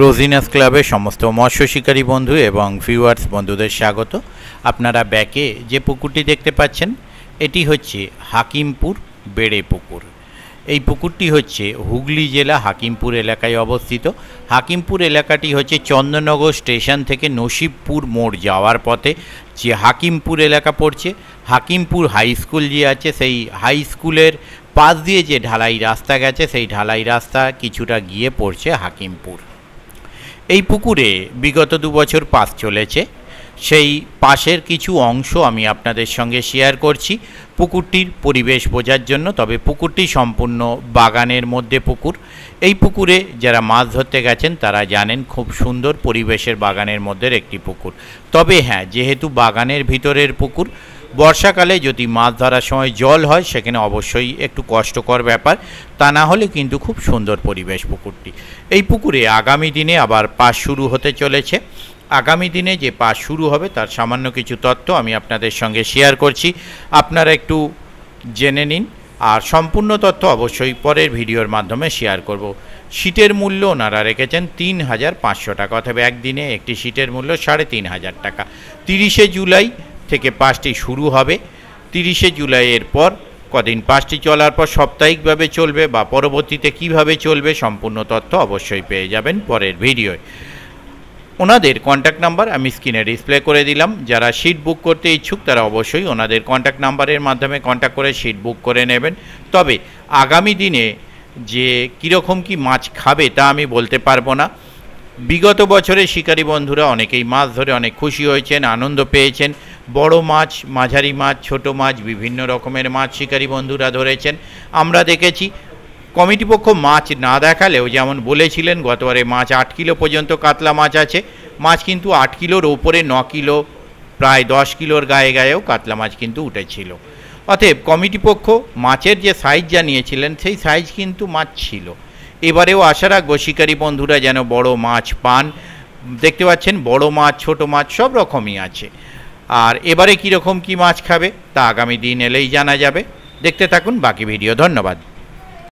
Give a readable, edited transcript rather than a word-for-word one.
রোজিনাস ক্লাবের সমস্ত মৎস্য শিকারী বন্ধু এবং ভিউয়ার্স বন্ধুদের স্বাগত। আপনারা ব্যাকে যে পুকুরটি দেখতে পাচ্ছেন এটি হচ্ছে হাকিমপুর বেড়ে পুকুর। এই পুকুরটি হচ্ছে হুগলি জেলা হাকিমপুর এলাকায় অবস্থিত। হাকিমপুর এলাকাটি হচ্ছে চন্দননগর স্টেশন থেকে নসিবপুর মোড় যাওয়ার পথে যে হাকিমপুর এলাকা পড়ছে। হাকিমপুর হাই স্কুল যে আছে সেই হাই স্কুলের পাশ দিয়ে যে ঢালাই রাস্তা গেছে সেই ঢালাই রাস্তা কিছুটা গিয়ে পড়ছে হাকিমপুর। এই পুকুরে বিগত 2 বছর পাস চলেছে, সেই পাশের কিছু অংশ আমি আপনাদের সঙ্গে শেয়ার করছি পুকুরটির পরিবেশ বোঝার জন্য। তবে পুকুরটি সম্পূর্ণ বাগানের মধ্যে পুকুর। এই পুকুরে যারা মাছ ধরতে গেছেন তারা জানেন খুব সুন্দর পরিবেশের বাগানের মধ্যে একটি পুকুর। তবে হ্যাঁ, যেহেতু বাগানের ভিতরের পুকুর, বর্ষাকালে যদি মাছ ধরার সময় জল হয় সেখানে অবশ্যই একটু কষ্টকর ব্যাপার, তা না হলে কিন্তু খুব সুন্দর পরিবেশ পুকুরটি। এই পুকুরে আগামী দিনে আবার পাস শুরু হতে চলেছে। আগামী দিনে যে পাস শুরু হবে তার সামান্য কিছু তথ্য আমি আপনাদের সঙ্গে শেয়ার করছি, আপনারা একটু জেনে নিন। আর সম্পূর্ণ তথ্য অবশ্যই পরের ভিডিওর মাধ্যমে শেয়ার করব। সিটের মূল্য ওনারা রেখেছেন 3,500 টাকা, অথবা একদিনে একটি সিটের মূল্য 3,500 টাকা। 30শে জুলাই থেকে পাসটি শুরু হবে। 30শে জুলাইয়ের পর কদিন পাসটি চলার পর সাপ্তাহিকভাবে চলবে বা পরবর্তীতে কিভাবে চলবে সম্পূর্ণ তথ্য অবশ্যই পেয়ে যাবেন পরের ভিডিওয়। ওনাদের কন্ট্যাক্ট নাম্বার আমি স্ক্রিনে ডিসপ্লে করে দিলাম। যারা সিট বুক করতে ইচ্ছুক তারা অবশ্যই ওনাদের কন্ট্যাক্ট নাম্বারের মাধ্যমে কন্ট্যাক্ট করে সিট বুক করে নেবেন। তবে আগামী দিনে যে কীরকম কি মাছ খাবে তা আমি বলতে পারবো না। বিগত বছরে শিকারী বন্ধুরা অনেকেই মাছ ধরে অনেক খুশি হয়েছেন, আনন্দ পেয়েছেন। বড় মাছ, মাঝারি মাছ, ছোট মাছ, বিভিন্ন রকমের মাছ শিকারী বন্ধুরা ধরেছেন, আমরা দেখেছি। কমিটি পক্ষ মাছ না দেখালেও যেমন বলেছিলেন গতবারে মাছ 8 কিলো পর্যন্ত কাতলা মাছ আছে, মাছ কিন্তু 8 কিলোর ওপরে 9 কিলো প্রায় 10 কিলোর গায়েও কাতলা মাছ কিন্তু উঠেছিল। অতএব কমিটি পক্ষ মাছের যে সাইজ জানিয়েছিলেন সেই সাইজ কিন্তু মাছ ছিল। এবারেও আশা রাখবো শিকারী বন্ধুরা যেন বড় মাছ পান। দেখতে পাচ্ছেন বড় মাছ, ছোট মাছ সব রকমই আছে। আর এবারে কীরকম কি মাছ খাবে তা আগামী দিন এলেই জানা যাবে। দেখতে থাকুন বাকি ভিডিও। ধন্যবাদ।